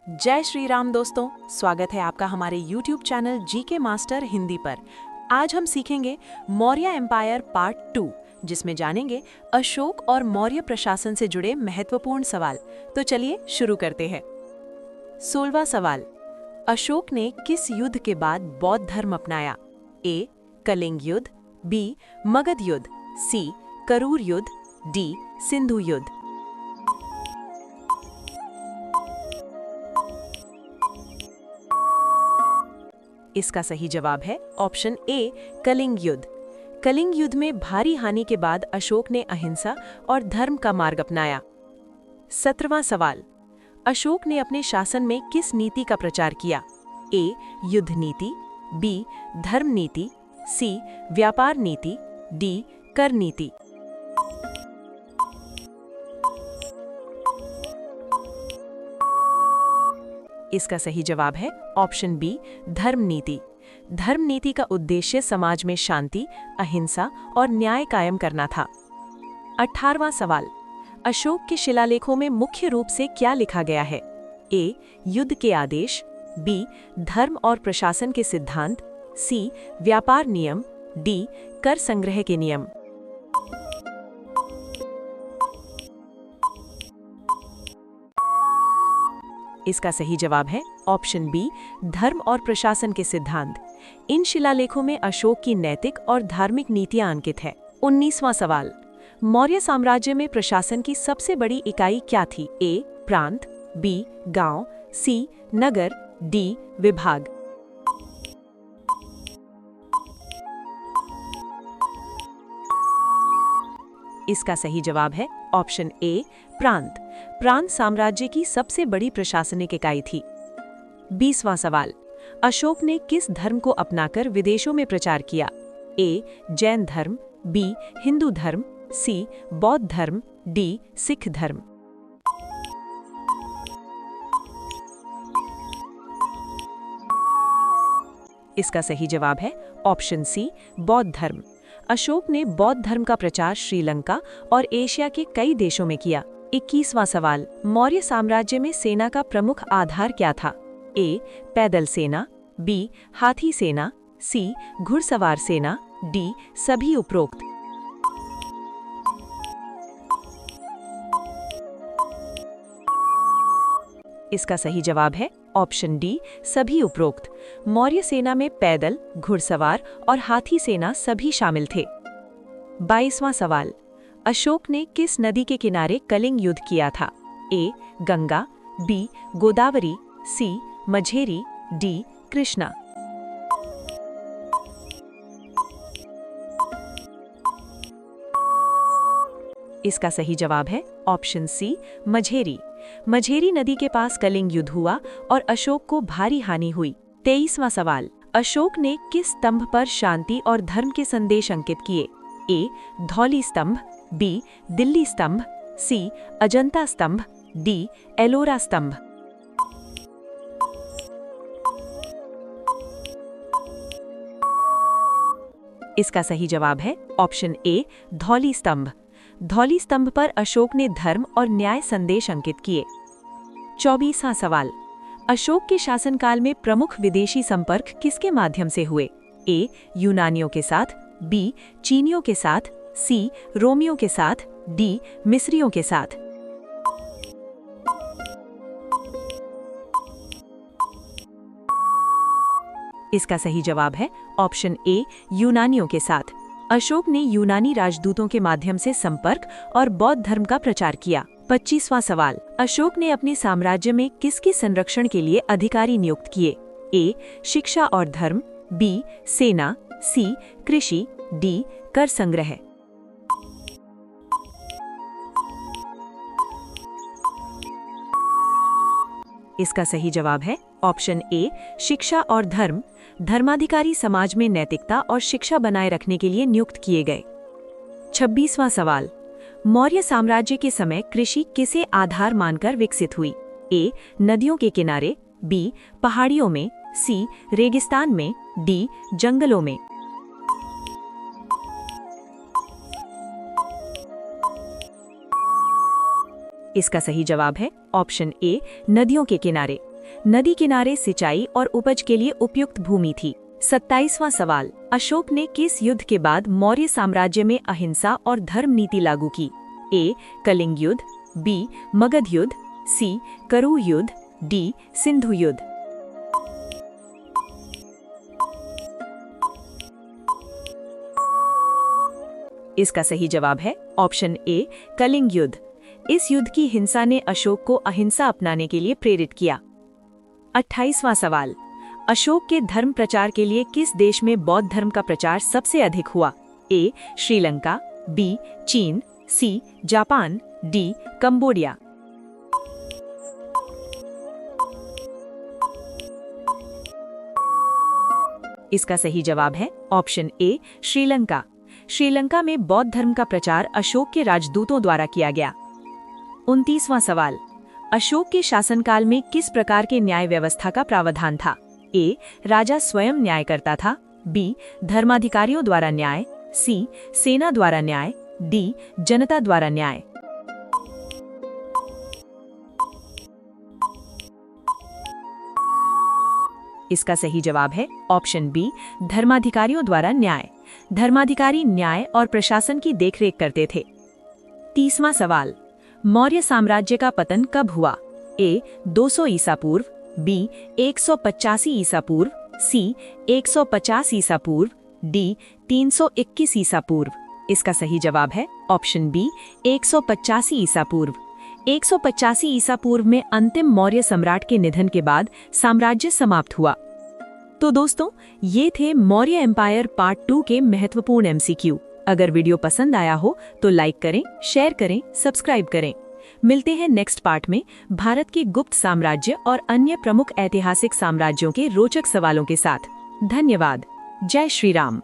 जय श्री राम दोस्तों, स्वागत है आपका हमारे YouTube channel GK master Hindi पर। आज हम सीखेंगे मौर्य एम्पायर पार्ट 2, जिसमें जानेंगे अशोक और मौर्य प्रशासन से जुड़े महत्वपूर्ण सवाल। तो चलिए शुरू करते हैं। 16वां सवाल, अशोक ने किस युद्ध के बाद बौद्ध धर्म अपनाया? ए. कलिंग युद्ध, बी. मगध युद्ध, सी. करूर युद्ध, डी. सिंधु युद्ध। इसका सही जवाब है ऑप्शन ए, कलिंग युद्ध। कलिंग युद्ध में भारी हानि के बाद अशोक ने अहिंसा और धर्म का मार्ग अपनाया। 17वां सवाल, अशोक ने अपने शासन में किस नीति का प्रचार किया? ए. युद्ध नीति, बी. धर्म नीति, सी. व्यापार नीति, डी. कर नीति। इसका सही जवाब है ऑप्शन बी, धर्म नीति। धर्म नीति का उद्देश्य समाज में शांति, अहिंसा और न्याय कायम करना था। 18वां सवाल, अशोक के शिलालेखों में मुख्य रूप से क्या लिखा गया है? ए. युद्ध के आदेश, बी. धर्म और प्रशासन के सिद्धांत, सी. व्यापार नियम, डी. कर संग्रह के नियम। इसका सही जवाब है ऑप्शन बी, धर्म और प्रशासन के सिद्धांत। इन शिलालेखों में अशोक की नैतिक और धार्मिक नीतियां अंकित है। 19वां सवाल, मौर्य साम्राज्य में प्रशासन की सबसे बड़ी इकाई क्या थी? ए. प्रांत, बी. गांव, सी. नगर, डी. विभाग। इसका सही जवाब है ऑप्शन ए, प्रांत। प्रांत साम्राज्य की सबसे बड़ी प्रशासनिक इकाई थी। 20वां सवाल, अशोक ने किस धर्म को अपनाकर विदेशों में प्रचार किया? ए. जैन धर्म, बी. हिंदू धर्म, सी. बौद्ध धर्म, डी. सिख धर्म। इसका सही जवाब है ऑप्शन सी, बौद्ध धर्म। अशोक ने बौद्ध धर्म का प्रचार श्रीलंका और एशिया के कई देशों में किया। 21वां सवाल, मौर्य साम्राज्य में सेना का प्रमुख आधार क्या था? ए. पैदल सेना, बी. हाथी सेना, सी. घुड़सवार सेना, डी. सभी उपरोक्त। इसका सही जवाब है ऑप्शन डी, सभी उपरोक्त। मौर्य सेना में पैदल, घुड़सवार और हाथी सेना सभी शामिल थे। 22वां सवाल, अशोक ने किस नदी के किनारे कलिंग युद्ध किया था? ए. गंगा, बी. गोदावरी, सी. मझेरी, डी. कृष्णा। इसका सही जवाब है ऑप्शन सी, मझेरी। मझेरी नदी के पास कलिंग युद्ध हुआ और अशोक को भारी हानि हुई। 23वां सवाल, अशोक ने किस स्तंभ पर शांति और धर्म के संदेश अंकित किए? ए. धौली स्तंभ, बी. दिल्ली स्तंभ, सी. अजंता स्तंभ, डी. एलोरा स्तंभ। इसका सही जवाब है ऑप्शन ए, धौली स्तंभ। धौली स्तंभ पर अशोक ने धर्म और न्याय संदेश अंकित किए। 24वां सवाल, अशोक के शासनकाल में प्रमुख विदेशी संपर्क किसके माध्यम से हुए? ए. यूनानियों के साथ, बी. चीनियों के साथ, सी. रोमियों के साथ, डी. मिस्रियों के साथ। इसका सही जवाब है ऑप्शन ए, यूनानियों के साथ। अशोक ने यूनानी राजदूतों के माध्यम से संपर्क और बौद्ध धर्म का प्रचार किया। 25वां सवाल, अशोक ने अपने साम्राज्य में किसके संरक्षण के लिए अधिकारी नियुक्त किए? ए. शिक्षा और धर्म, बी. सेना, सी. कृषि, डी. कर संग्रह। इसका सही जवाब है ऑप्शन ए, शिक्षा और धर्म। धर्माधिकारी समाज में नैतिकता और शिक्षा बनाए रखने के लिए नियुक्त किए गए। 26वां सवाल, मौर्य साम्राज्य के समय कृषि किसे आधार मानकर विकसित हुई? ए. नदियों के किनारे, बी. पहाड़ियों में, सी. रेगिस्तान में, डी. जंगलों में। इसका सही जवाब है ऑप्शन ए, नदियों के किनारे। नदी किनारे सिंचाई और उपज के लिए उपयुक्त भूमि थी। 27वां सवाल, अशोक ने किस युद्ध के बाद मौर्य साम्राज्य में अहिंसा और धर्म नीति लागू की? ए. कलिंग युद्ध, बी. मगध युद्ध, सी. करू युद्ध, डी. सिंधु युद्ध। इसका सही जवाब है ऑप्शन ए, कलिंग युद्ध। इस युद्ध की हिंसा ने अशोक को अहिंसा अपनाने के लिए प्रेरित किया। 28वां सवाल, अशोक के धर्म प्रचार के लिए किस देश में बौद्ध धर्म का प्रचार सबसे अधिक हुआ? ए. श्रीलंका, बी. चीन, सी. Japan, D. कंबोडिया। इसका सही जवाब है ऑप्शन ए, श्रीलंका। श्रीलंका में बौद्ध धर्म का प्रचार अशोक के राजदूतों द्वारा किया गया। 29वां सवाल, अशोक के शासनकाल में किस प्रकार के न्याय व्यवस्था का प्रावधान था? ए. राजा स्वयं न्याय करता था, बी. धर्माधिकारियों द्वारा न्याय, सी. सेना द्वारा न्याय, डी. जनता द्वारा न्याय। इसका सही जवाब है ऑप्शन बी, धर्माधिकारियों द्वारा न्याय। धर्माधिकारी न्याय और प्रशासन की देखरेख करते थे। 30वां सवाल, मौर्य साम्राज्य का पतन कब हुआ? ए. 200 ईसा पूर्व, बी. 185 ईसा पूर्व, सी. 150 ईसा पूर्व, डी. 321 ईसा पूर्व। इसका सही जवाब है ऑप्शन बी, 185 ईसा पूर्व। 185 ईसा पूर्व में अंतिम मौर्य सम्राट के निधन के बाद साम्राज्य समाप्त हुआ। तो दोस्तों, ये थे मौर्य एम्पायर पार्ट 2 के महत्वपूर्ण एमसीक्यू। अगर वीडियो पसंद आया हो तो लाइक करें, शेयर करें, सब्सक्राइब करें। मिलते हैं नेक्स्ट पार्ट में भारत के गुप्त साम्राज्य और अन्य प्रमुख ऐतिहासिक साम्राज्यों के रोचक सवालों के साथ। धन्यवाद। जय श्री राम।